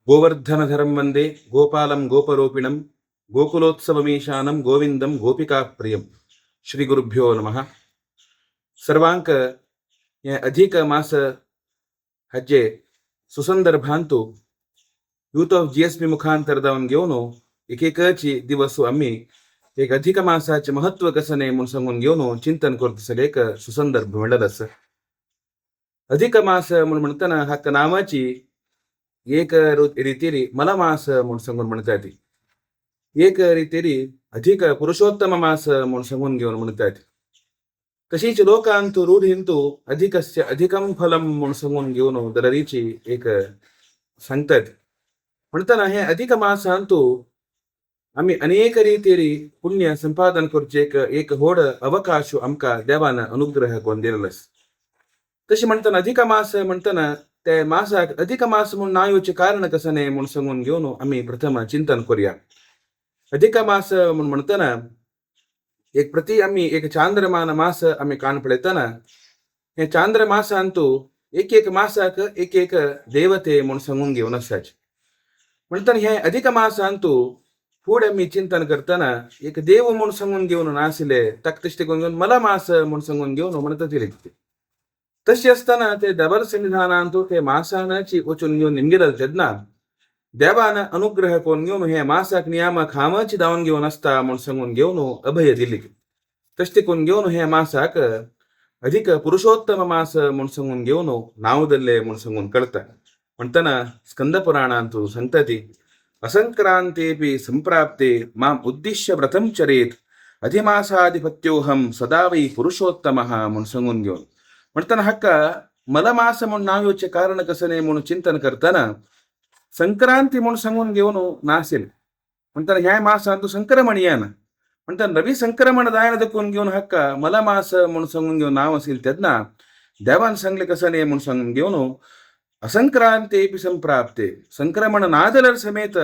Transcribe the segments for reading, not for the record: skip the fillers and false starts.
गोवर्धनधरं वंदे गोपालं गोपरूपिणं गोकुलोत्सवमीशानं गोविंदं गोपिकाप्रियं. श्री गुरुभ्यो नमः. सर्वांक हे अधिक मास हज्जे सुसंदर्भांतू यूथ ऑफ GSP मुखांतर जाऊन घेऊन एकेकाची दिवस आम्ही एक अधिक मासाचे महत्व कसं म्हणून सांगून घेऊन चिंतन करत असेल एक सुसंदर्भ मिळालंच. अधिक मास म्हणून म्हणताना हक्क नामाची एक रीतीरी मला मास म्हणून सांगून म्हणतात, एक रीतीरी अधिक पुरुषोत्तम मास म्हणून सांगून घेऊन म्हणतात. तशीच लोकांतू रूढींतू अधिकस्य अधिकम फलम म्हणून सांगून घेऊन दररीची एक सांगतात. म्हणताना हे अधिक मासांतू आम्ही अनेक रीतीरी पुण्य संपादन करूचे एक होड अवकाश आमका देवानं अनुग्रह कोण दिलेलंच. तशी म्हणताना अधिक मास म्हणताना त्या मासाक अधिक मास म्हणून नाव येऊचे कारण कसं नाही म्हणून सांगून घेऊन आम्ही प्रथम चिंतन करूया. अधिक मास म्हणून म्हणताना एक प्रति आम्ही एक चांद्रमान मास आम्ही कान पडताना हे चांद्रमासांतू एक मासाक एक देवते म्हणून सांगून घेऊन असायचे. म्हणताना हे अधिक मासांतू पुढे मी चिंतन करताना एक देव म्हणून सांगून घेऊन नासिले तक्तष्टी घेऊन मला मास म्हणून सांगून घेऊन म्हणतात लिखते. तशी असताना ते डबल संविधानांतू ते मासानाची उचून घेऊन निमगिरल ना देवानं अनुग्रह कोण घेऊन हे मासाक नियामक हामाची दावून घेऊन असता म्हणून सांगून घेऊन अभय दिली. तष्टी कोण घेऊन हे मासाक अधिक पुरुषोत्तम मास म्हणून सांगून घेऊन नाव दिले म्हणून सांगून कळतं. म्हणताना स्कंद पुराणांतू सांगताती असंक्रांतेपि संप्राप्ते माम उद्दिश्य व्रतम चरेत अधिमासाधिपत्योहम सदा वै पुरुषोत्तम म्हणून सांगून घेऊन. म्हणताना हक्का मला मास म्हणून नाव येऊचे कारण कसं नाही म्हणून चिंतन करताना संक्रांती म्हणून सांगून घेऊन नासेल. म्हणताना ह्या मासांतू संक्रमण या ना म्हणताना रवी संक्रमण दायन दखून घेऊन हक्का मला मास म्हणून सांगून घेऊन नाव असेल त्यांना देवान सांगले कसं नाही म्हणून सांगून घेऊन असंक्रांतेपि संप्राप्ते संक्रमण नादलर समेत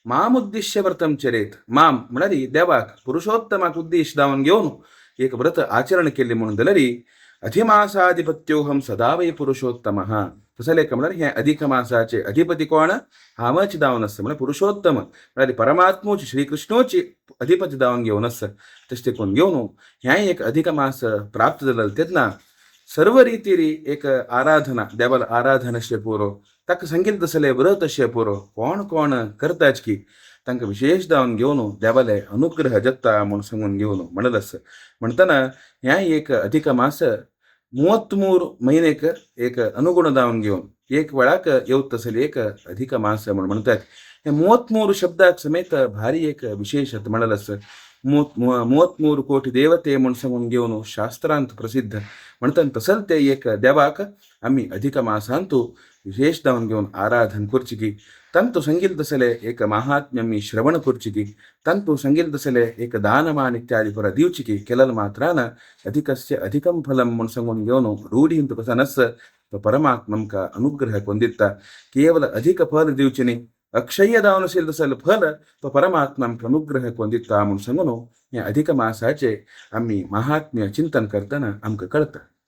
माम उद्दिश्य व्रतम चरेत. माम म्हणाली देवाक पुरुषोत्तमाक उद्देश दावून घेऊन एक व्रत आचरण केले म्हणून दलरी अधिमासाधिपत्योहम सदा वै पुरुषोत्तम. तसं लेख म्हणणार हे अधिक मासाचे अधिपती कोण हामच दावून असतं म्हणजे पुरुषोत्तम म्हणाली परमात्मोची श्रीकृष्णोची अधिपती दावून घेऊन असतं. तसे कोण घेऊन ह्या एक अधिक मास प्राप्त झालं त्यांना सर्व रीतीरी एक आराधना देवाला आराधनशे पुरो तक संगीत तसले व्रतशे पुरो कोण कोण करताच की तांका विशेष दावून घेऊन देवाला अनुग्रह जगता म्हणून सांगून घेऊन म्हणलंस. म्हणताना ह्या एक अधिक मास 33 महिनेक एक अनुगुण दावून घेऊन एक वेळाक येऊत तसले एक अधिक मास म्हणून म्हणतात. हे 33 शब्दाक समेत भारी एक विशेष म्हणलंस. 33 कोटी देवते म्हणून सांगून घेऊन शास्त्रांत प्रसिद्ध म्हणतात. तसल ते एक देवाक आम्ही अधिक मासांतू विशेष दावून घेऊन आराधन करची की तंतु संगीत तसले एक महात्म्य मी श्रवण करची की तंतु संगीत तसले एक दानमान इत्यादी पर दिवची की केलल मात्रान अधिकस्य अधिकम फलम म्हणून सांगून घेऊन रूढींतू कसा नस तो परमात्मका अनुग्रह कोंदित्ता केवल अधिक फल दिवचिनी अक्षय्य दावून असेल तसलं फल तो परमात्मा अनुग्रह कोंदित्ता म्हणून सांगून या अधिक मासाचे आम्ही महात्म्य चिंतन करताना आमक कळतं.